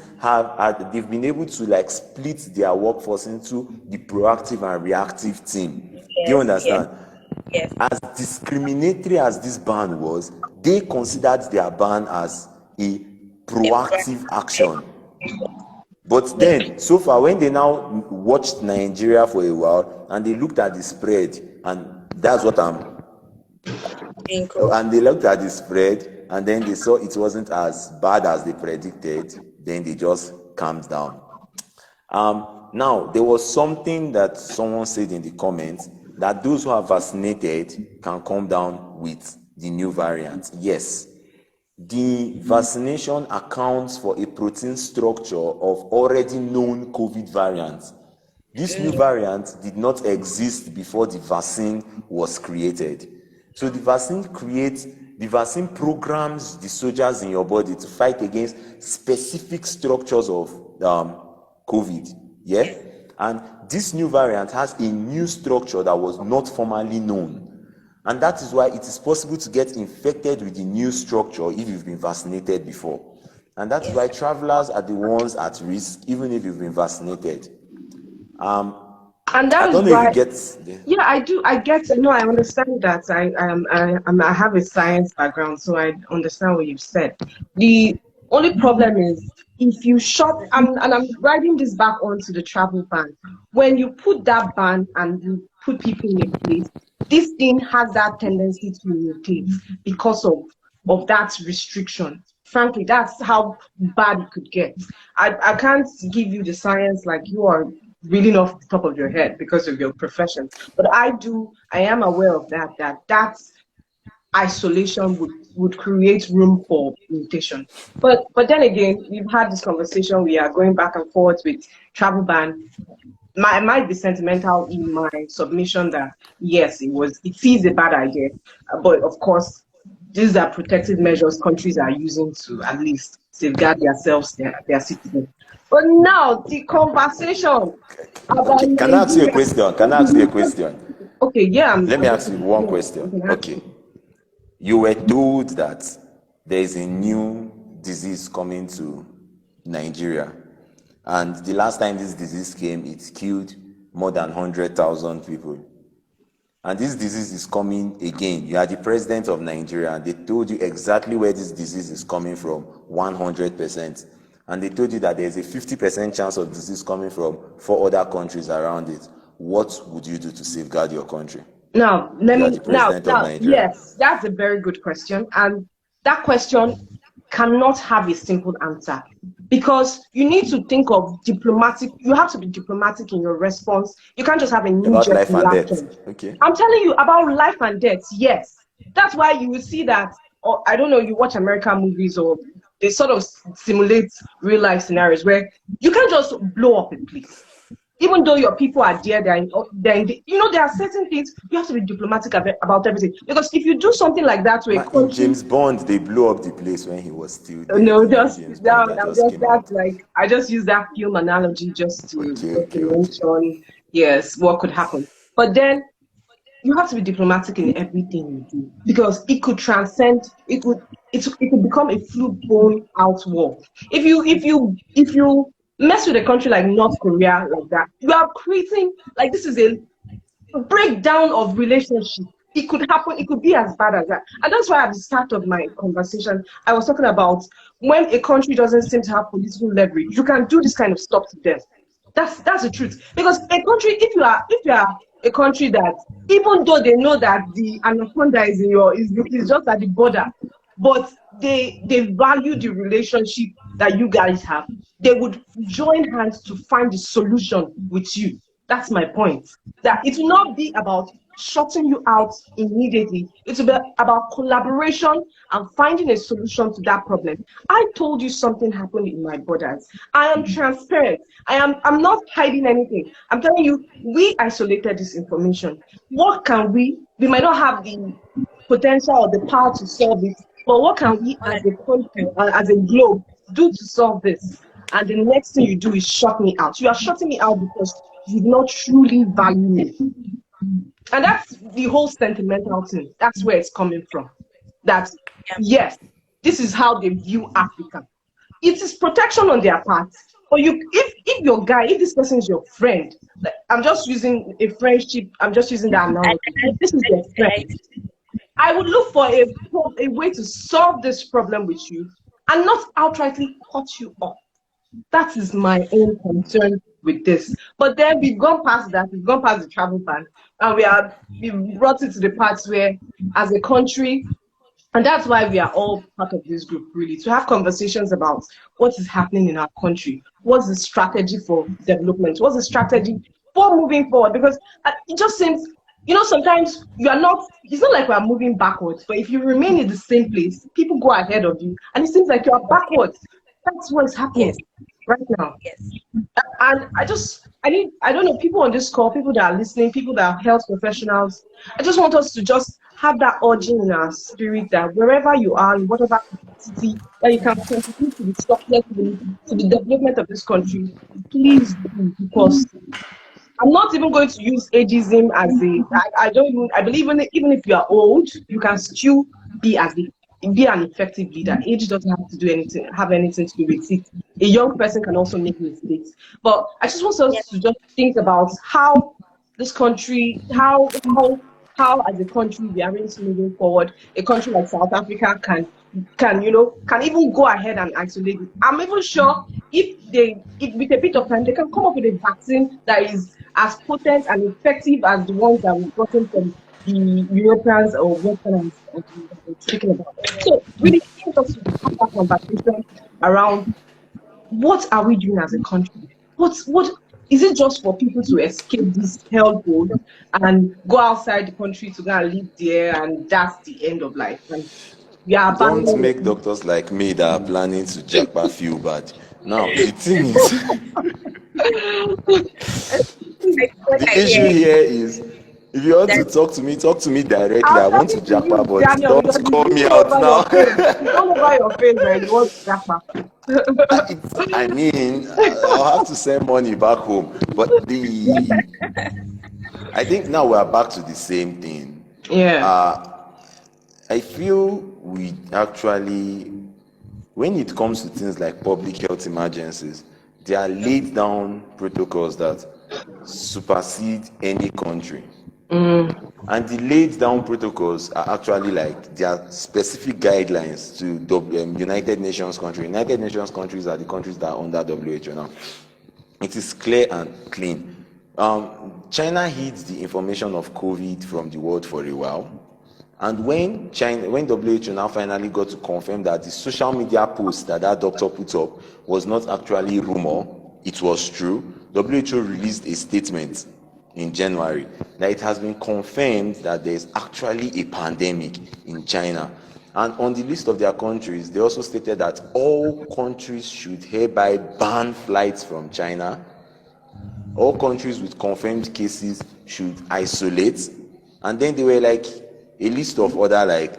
they've been able to like split their workforce into the proactive and reactive team. Do you Yes, yes, understand? yes. As discriminatory as this ban was, they considered their ban as a proactive action. But then, so far, when they now watched Nigeria for a while and they looked at the spread, and that's what I'm, and they looked at the spread, and then they saw it wasn't as bad as they predicted, then they just calmed down. Now, there was something that someone said in the comments that those who are vaccinated can come down with the new variant. Yes, the vaccination accounts for a protein structure of already known COVID variants. This new variant did not exist before the vaccine was created. So the vaccine programs the soldiers in your body to fight against specific structures of COVID. Yeah? And this new variant has a new structure that was not formerly known. And that is why it is possible to get infected with the new structure if you've been vaccinated before. And that is why travelers are the ones at risk, even if you've been vaccinated. And that I is don't know why, if you get. yeah, I do. I get. No, I understand that. I have a science background, so I understand what you've said. The only problem is if you shut, and I'm riding this back onto the travel ban. When you put that ban and you put people in a place, this thing has that tendency to mutate because of that restriction. Frankly, that's how bad it could get. I can't give you the science like you are reading off the top of your head because of your profession. But I am aware of that isolation would create room for mutation. But then again, we've had this conversation, we are going back and forth with travel ban. I might be sentimental in my submission that yes, it is a bad idea. But of course, these are protective measures countries are using to at least safeguard themselves, their citizens. But now the conversation about Okay, can I ask you a Nigeria. question? Okay, yeah, Let me I'm ask you listening. one Yeah, you question. can ask Okay, me. you were told that there is a new disease coming to Nigeria, and the last time this disease came, it killed more than 100,000 people. And this disease is coming again. You are the president of Nigeria, and they told you exactly where this disease is coming from, 100%. And they told you that there's a 50% chance of disease coming from 4 other countries around it. What would you do to safeguard your country? Now, You are the president of Nigeria. yes, that's a very good question. And that question cannot have a simple answer because you need to think of you have to be diplomatic in your response. You can't just have a About knee-jerk life and death. reaction. Okay. I'm telling you about life and death, yes. That's why you will see that, or I don't know, you watch American movies or they sort of simulate real life scenarios where you can't just blow up a place. Even though your people are there, there are certain things you have to be diplomatic about everything. Because if you do something like that to a In country, James Bond, they blew up the place when he was still there. no, The new just James Bond that, that just came out. that's like I just use that film analogy just to Okay. mention yes what could happen. But then you have to be diplomatic in everything you do because it could transcend. It could become a full-blown out war. If you mess with a country like North Korea like that, you are creating like this is a breakdown of relationship. It could happen, it could be as bad as that. And that's why at the start of my conversation, I was talking about when a country doesn't seem to have political leverage, you can do this kind of stuff to them. That's the truth. Because a country, if you are a country that even though they know that the anaconda is just at the border, but they value the relationship that you guys have, they would join hands to find the solution with you. That's my point. That it will not be about shutting you out immediately. It will be about collaboration and finding a solution to that problem. I told you something happened in my borders. I am transparent. I'm not hiding anything. I'm telling you, we isolated this information. What can we might not have the potential or the power to solve it, but what can we as a country, as a globe, do to solve this? and the next thing you do is shut me out. You are shutting me out because you do not truly value me. And that's the whole sentimental thing. That's where it's coming from. That, Yeah. yes, this is how they view Africa. It is protection on their part. Or if your guy, if this person is your friend, like, I'm just using a friendship, I'm just using that I, analogy. I, If this is your I, friend, I would look for a way to solve this problem with you and not outrightly cut you off. That is my own concern with this. But then we've gone past that, we've gone past the travel ban, and we've brought it to the parts where, as a country, and that's why we are all part of this group, really, to have conversations about what is happening in our country. What's the strategy for development? What's the strategy for moving forward? Because it just seems, sometimes you are not, it's not like we're moving backwards, but if you remain in the same place, people go ahead of you, and it seems like you're backwards. That's what is happening yes, right now. yes, And I don't know, people on this call, people that are listening, people that are health professionals, I just want us to just have that urging in our spirit that wherever you are, in whatever capacity, that you can contribute to the structure, to the development of this country, please do, because I'm not even going to use ageism as I don't even, I believe even if you are old, you can still be be an effective leader. Age doesn't have to have anything to do with it. A young person can also make mistakes. But I just want us yes, to just think about how this country, how as a country we are really moving forward. A country like South Africa can even go ahead and isolate it. I'm even sure if with a bit of time they can come up with a vaccine that is as potent and effective as the ones that we've gotten from the Europeans or Westerners that we're speaking about. So really, I want us to have that conversation around what are we doing as a country? What is it just for people to escape this hellhole and go outside the country to go and live there, and that's the end of life? And we are Don't abandoning make doctors like me that are planning to jackpot feel bad. Now, the thing is, what the I issue hear here is, if you want that to talk to me directly. I'm I want to talking to jackpot, you, but Daniel, because don't it's call me all out over your now. face. It's all over your face that you want to jackpot. I mean, I'll have to send money back home. But I think now we're back to the same thing. Yeah. I feel we actually, when it comes to things like public health emergencies, there are laid down protocols that supersede any country. And the laid down protocols are actually like, there are specific guidelines to United Nations countries. United Nations countries are the countries that are under WHO now. It is clear and clean. China hid the information of COVID from the world for a while. And when WHO now finally got to confirm that the social media post that doctor put up was not actually rumor, it was true, WHO released a statement in January that it has been confirmed that there is actually a pandemic in China. And on the list of their countries, they also stated that all countries should hereby ban flights from China. All countries with confirmed cases should isolate. And then they were like a list of other like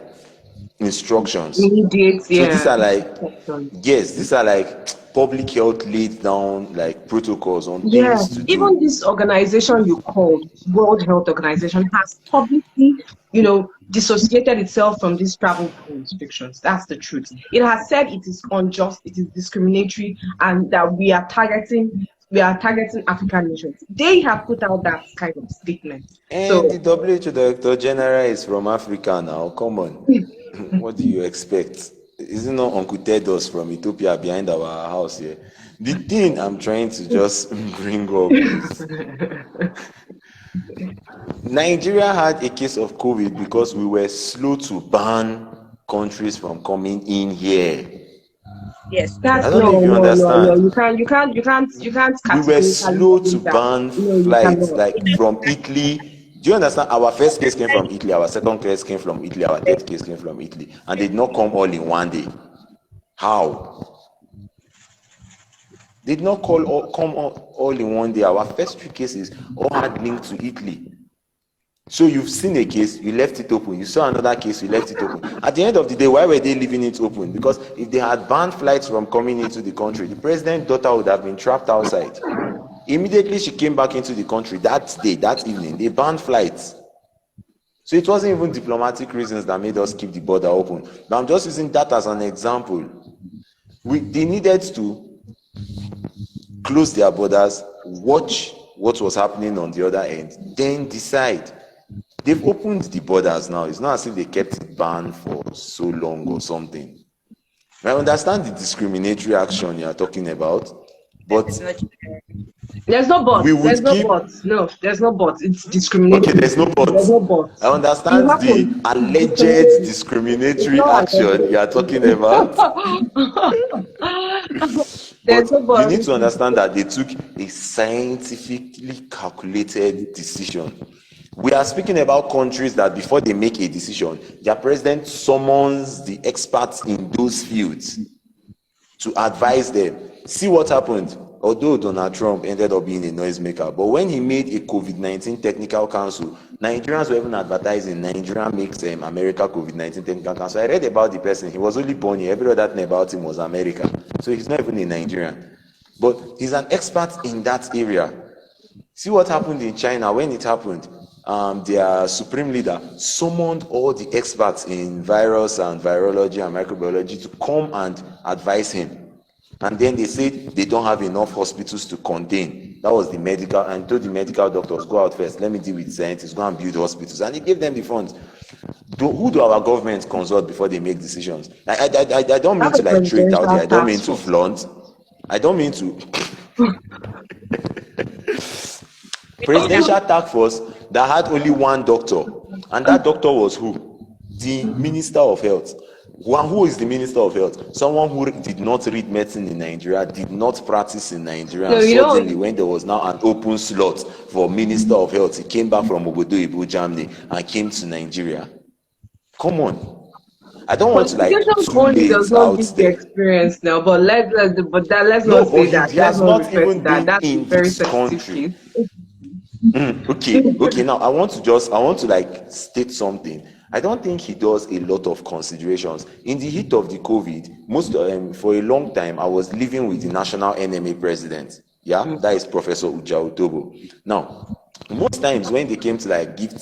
instructions. Immediate, So these yeah. are like, yes, these are like public health laid down like protocols on Yeah, things to even do. this organization you called World Health Organization has publicly, dissociated itself from these travel ban restrictions. That's the truth. It has said it is unjust, it is discriminatory, and that we are targeting African nations. They have put out that kind of statement. And the So WHO Director General is from Africa now. Come on. What do you expect? Isn't not Uncle Tedos from Ethiopia behind our house here? The thing I'm trying to just bring up is Nigeria had a case of COVID because we were slow to ban countries from coming in here. yes, I true. that's don't know if you no. understand. You can't We were categorically slow say to that. ban No, you flights cannot. like from Italy. Do you understand? Our first case came from Italy, our second case came from Italy, our third case came from Italy, and they did not come all in one day. How? They did not come all in one day. Our first three cases all had linked to Italy. So you've seen a case, you left it open. You saw another case, you left it open. At the end of the day, why were they leaving it open? Because if they had banned flights from coming into the country, the president's daughter would have been trapped outside. Immediately she came back into the country that day, that evening, they banned flights. So it wasn't even diplomatic reasons that made us keep the border open. But I'm just using that as an example. They needed to close their borders, watch what was happening on the other end, then decide. They've opened the borders now. It's not as if they kept it banned for so long or something. I understand the discriminatory action you are talking about, but there's no but. There's no but. No, there's no but. It's discriminatory. Okay, there's no but. There's no but. I understand the alleged discriminatory action you are talking about. But you need to understand that they took a scientifically calculated decision. We are speaking about countries that before they make a decision, their president summons the experts in those fields to advise them. See what happened. Although Donald Trump ended up being a noisemaker, but when he made a COVID-19 technical council, Nigerians were even advertising Nigeria makes America COVID-19 technical council. I read about the person. He was only born here. Every other thing about him was America. So he's not even a Nigerian. But he's an expert in that area. See what happened in China when it happened. Their supreme leader summoned all the experts in virus and virology and microbiology to come and advise him. And then they said they don't have enough hospitals to contain. That was the medical, and told the medical doctors, go out first, let me deal with scientists, go and build hospitals. And he gave them the funds. Who do our governments consult before they make decisions? I don't mean to like throw it out here. I don't mean to flaunt. I don't mean to. Presidential task force that had only one doctor, and that doctor was who? The Minister of Health. Who is the Minister of Health? Someone who did not read medicine in Nigeria, did not practice in Nigeria. No, suddenly, when there was now an open slot for Minister of Health, he came back from Obodo Ibu, Germany, and came to Nigeria. Come on. I don't want to like does not give the experience now, but let's not say that. He has not even been in this country. Okay. Now I want to like state something. I don't think he does a lot of considerations. In the heat of the COVID, for a long time, I was living with the national NMA president. That is Professor Uja Utobo. Now, most times when they came to like give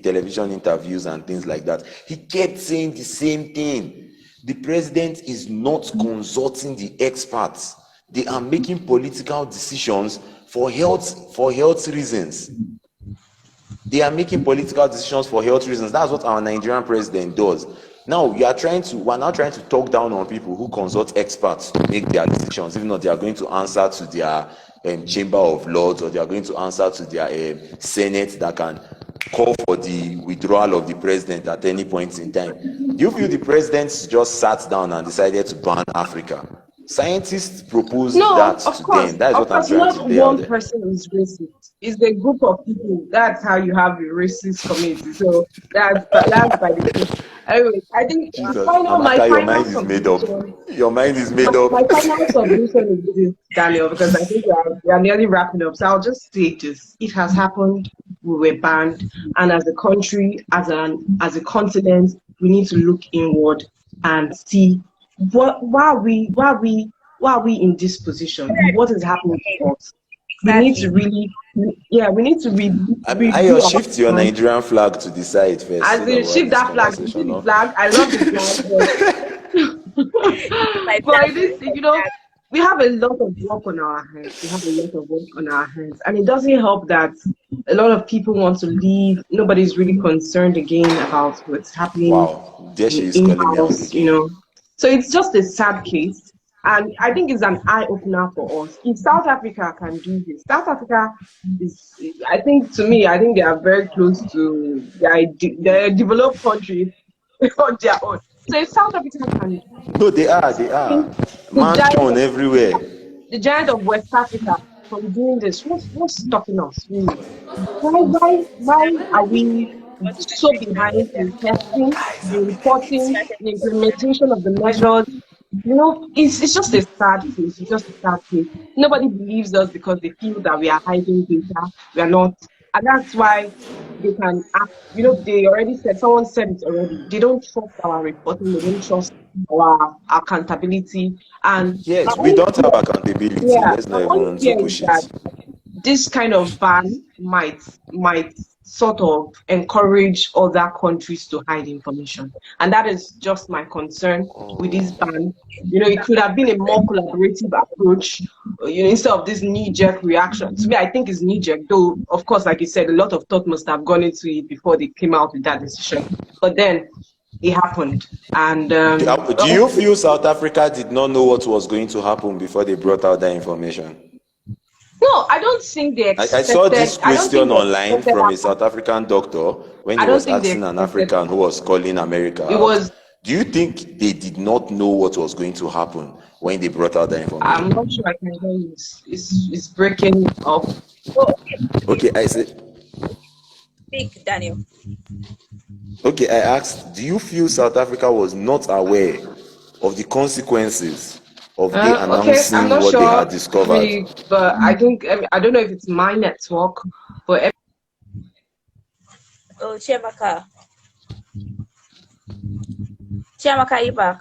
television interviews and things like that, he kept saying the same thing. The president is not consulting the experts. They are making political decisions for health reasons. They are making political decisions for health reasons. That's what our Nigerian president does. Now we're now trying to talk down on people who consult experts to make their decisions. If not, they are going to answer to their Chamber of Lords, or they are going to answer to their Senate that can call for the withdrawal of the president at any point in time. Do you feel the president just sat down and decided to ban Africa? Scientists proposed that to them. That is what I'm trying to say. Not one person is racist. It's a group of people. That's how you have a racist community. So that's by the way. Anyway, I think your mind is made up. Your mind is made up. My final submission is this, Daniel, because I think we are nearly wrapping up. So I'll just say this: it has happened. We were banned, and as a country, as a continent, we need to look inward and see why are we in this position? What is happening to us? We need to really, I shift your Nigerian flag to the side first. As in, shift that flag to the flag. I love the flag. But it is, we have a lot of work on our hands. And it doesn't help that a lot of people want to leave. Nobody's really concerned again about what's happening. Wow, there she is calling me. So it's just a sad case. And I think it's an eye-opener for us. If South Africa can do this, South Africa is, I think they are very close to the developed countries on their own. So if South Africa can... No, they are. Mansion everywhere. The giant of West Africa from doing this, what's stopping us? Really? Why are we so behind in testing, the reporting, the implementation of the measures? It's just a sad case. It's just a sad case. Nobody believes us because they feel that we are hiding data. We are not. And that's why they can act, they already said, someone said it already. They don't trust our reporting, they don't trust our accountability. And my Yes, we own don't fear, have accountability. yeah, Let's my not own even to fear is push that it. this kind of ban might sort of encourage other countries to hide information. And that is just my concern with this Oh. ban. It could have been a more collaborative approach, instead of this knee-jerk reaction. To me, I think it's knee-jerk, though, of course, like you said, a lot of thought must have gone into it before they came out with that decision. But then it happened. And Do you feel South Africa did not know what was going to happen before they brought out that information? no, I don't think they I saw expected, this I don't think question they online expected from that. a South African doctor when I he don't was think they asking an expected African who was calling America it out. was. Do you think they did not know what was going to happen when they brought out that I'm information? not sure I can hear you. It's breaking up. Oh, Okay, I said, speak, Daniel. okay, I asked, do you feel South Africa was not aware of the consequences of they Okay, I'm announcing not what they sure, had discovered? really, but I don't know if it's my network, but Oh, Chiamaka. Chiamaka, you back?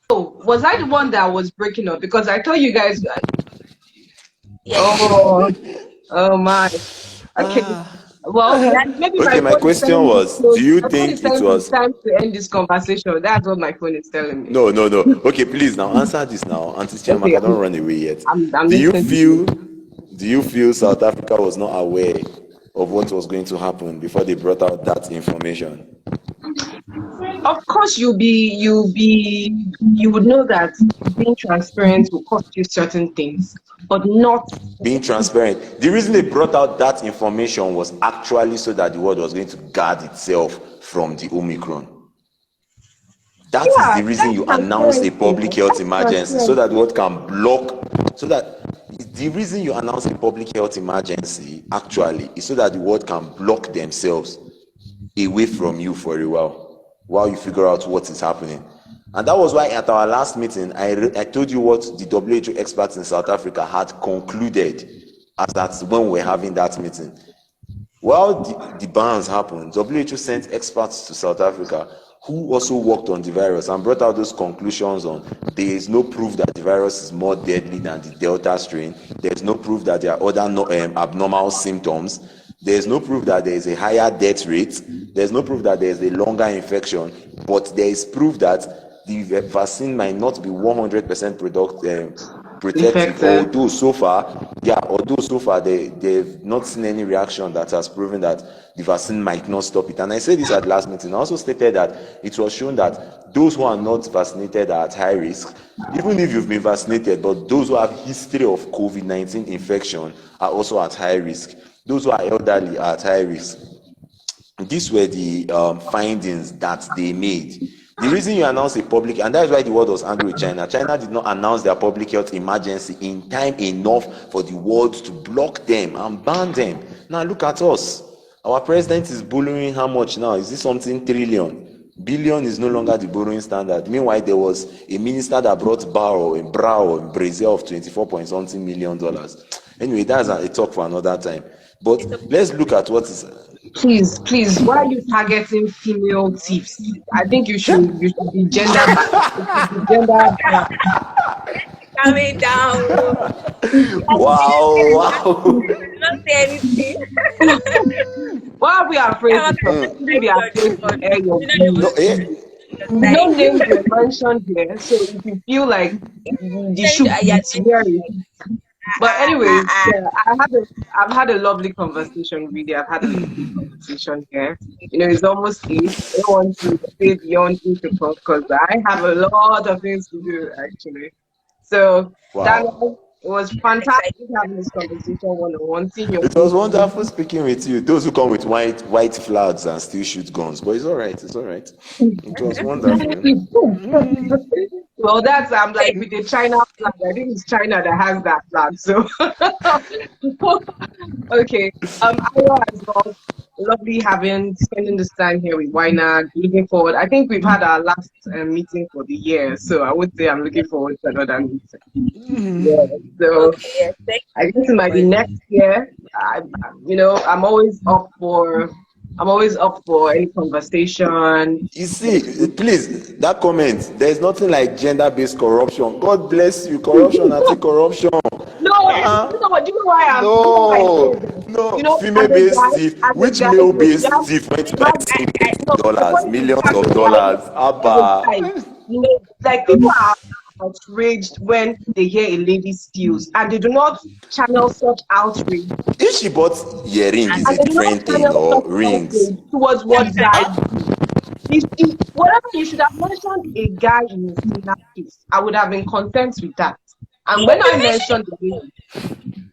oh, was I the one that was breaking up? Because I told you guys. Yes. Oh, oh my. Okay. Well, maybe my Okay, my phone is question telling me was, do you my phone is think it telling me it's was time to end this conversation. That's what my phone is telling me. no, no, no. Okay, please now answer this now. Auntie Okay, Chiamaka, don't run away yet. I'm Do you listening to you. feel do you feel South Africa was not aware of what was going to happen before they brought out that information? Of course, you would know that being transparent will cost you certain things, but not. Being transparent. The reason they brought out that information was actually so that the world was going to guard itself from the Omicron. That is Yeah, the reason that's you announce a transparency. public health That's emergency so that the transparency. world can block. So that the reason you announce a public health emergency actually is so that the world can block themselves away from you for a while you figure out what is happening. And that was why at our last meeting, I told you what the WHO experts in South Africa had concluded as that when we were having that meeting. While the bans happened, WHO sent experts to South Africa who also worked on the virus and brought out those conclusions on there is no proof that the virus is more deadly than the Delta strain. There is no proof that there are other abnormal symptoms. There is no proof that there is a higher death rate. There is no proof that there is a longer infection. But there is proof that the vaccine might not be 100% protective, Infected. although so far they've not seen any reaction that has proven that the vaccine might not stop it. And I said this at last meeting. I also stated that it was shown that those who are not vaccinated are at high risk, even if you've been vaccinated, but those who have history of COVID-19 infection are also at high risk. Those who are elderly are at high risk. These were the findings that they made. The reason you announce a public, and that's why the world was angry with China. China did not announce their public health emergency in time enough for the world to block them and ban them. Now look at us. Our president is borrowing how much now? Is this something trillion? Billion is no longer the borrowing standard. Meanwhile, there was a minister that brought borrow in Brazil of 24 point something million dollars. Anyway, that's a talk for another time. But let's look at what is. Please, why are you targeting female thieves? I think you should be gender you should be gender balanced. Coming down. Wow, wow. Not say anything. Why are we afraid to talk? Chiamaka, Shouldn't we be afraid to air your you don't No, views? even No time. names were mentioned here, so if you feel like the shoe fits, wear it. But anyways, yeah, I've had a lovely conversation, really. I've had a lovely conversation here. It's almost 8. I don't want to stay beyond 8 o'clock because I have a lot of things to do, actually. So, wow. Daniel, it was fantastic having this conversation one-on-one, seeing your It was face. wonderful speaking with you. Those who come with white flags and still shoot guns, but it's all right. It's all right. It was wonderful. Well, I'm like with the China flag. I think it's China that has that flag. So, okay. Ira as well. lovely spending this time here with YNAG. Looking forward. I think we've had our last meeting for the year, so I would say I'm looking forward to another meeting. Yeah. So Okay, yes, thank I you guess it very might be much. next year. I'm always up for. I'm always up for any conversation. You see, please, that comment, there's nothing like gender-based corruption. God bless you, corruption, anti-corruption. No, Uh-uh. do you know why do you know why I say No, that? no, As a female-based guy, thief. as a Which guy, male-based thief went to like say millions no, of the dollars, point is, millions as of a guy, dollars? Abba. like people are outraged when they hear a lady steals, and they do not channel such outrage, If she bought earring, is and a they do not different thing, channel or such rings. outrage towards what guys do. Whatever you should have mentioned a guy in a similar case, I would have been content with that. And when You've I been mentioning mentioned the lady,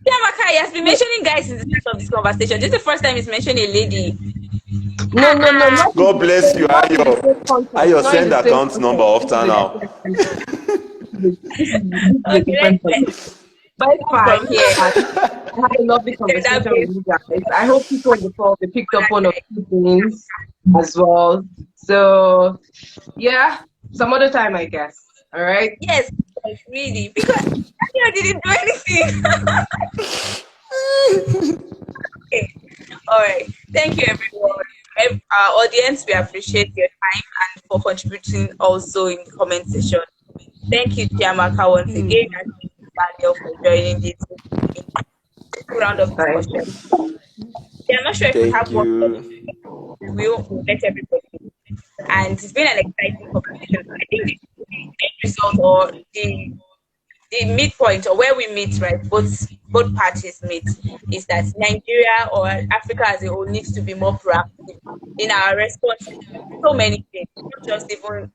Chiamaka, he has been mentioning guys in the start of this conversation. This is the first time he's mentioned a lady. no, Ah, God bless you, not in the Ayo. same context, Ayo, not in send the same account number context. This is after a now. different context. This is a okay, different let's context. But it's move from fine. here. I had a lovely Gender conversation with based you guys. I hope people on the call they picked up one or two things as well. So yeah, some other time I guess. All right. yes, really, because Daniel didn't do anything. Okay, all right. Thank you, everyone. Our audience, we appreciate your time and for contributing also in the comment section. Thank you, Chiamaka, once again, and thank you, Daniel, for joining this round of Bye. discussion. Yeah, I'm not sure if we Thank have one more. you. We'll let everybody know. And it's been an exciting conversation. I think the end result or the midpoint or where we meet, right? Both parties meet is that Nigeria or Africa as a whole needs to be more proactive in our response to so many things, not just even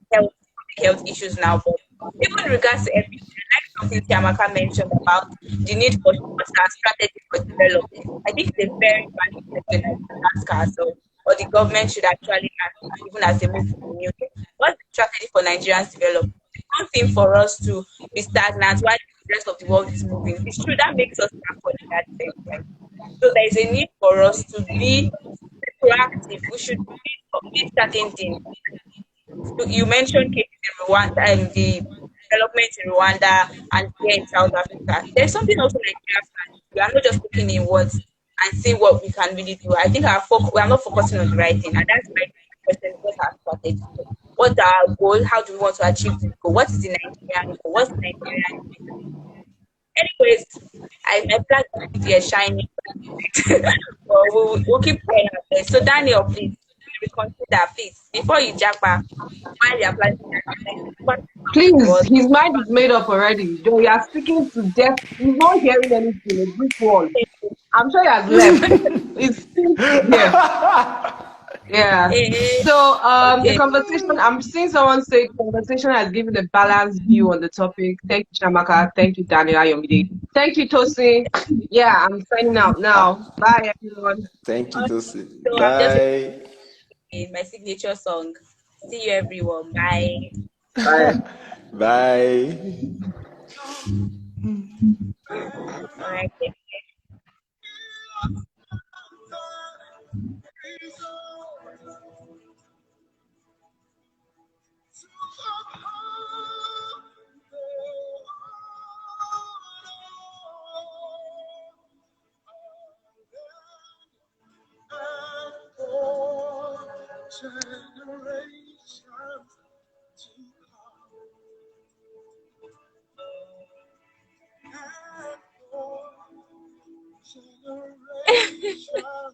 health issues now, but even in regards to everything. Like something Tiamaka mentioned about the need for what's our strategy for development. I think it's a very valid question that we should ask ourselves, or the government should actually ask, even as they move to the new year. What's the strategy for Nigerians development? One thing for us to be stagnant while the rest of the world is moving. It's true that makes us backward in that sense, right? So there is a need for us to be proactive. We should be certain things. So you mentioned cases in Rwanda and the development in Rwanda and here in South Africa. There's something also Nigeria can do. We are not just looking in words and seeing what we can really do. I think we are not focusing on the right thing, and that's why the question: what's our strategy? What's our goal? How do we want to achieve this goal? What is the Nigerian goal? What's the Nigerian? Anyways, my flag is here shining. But we'll keep trying our best. So Daniel, please reconsider, please, before you jump back while you're planning what Please, was his mind is made up already. Though you are speaking to deaf, he's not hearing anything. A brick wall. I'm sure he has left. He's still here. Yeah. eh, So the okay. conversation, I'm seeing someone say conversation has given a balanced view on the topic. Thank you, Shamaka. Thank you, Daniel Ayomide. Thank you, Tosi. Yeah, I'm signing out now. Bye, everyone. Thank you, Tosi. So I'm just Bye. in my signature song. See you everyone. Bye. Bye. Bye. All right. Generations to come, and for generations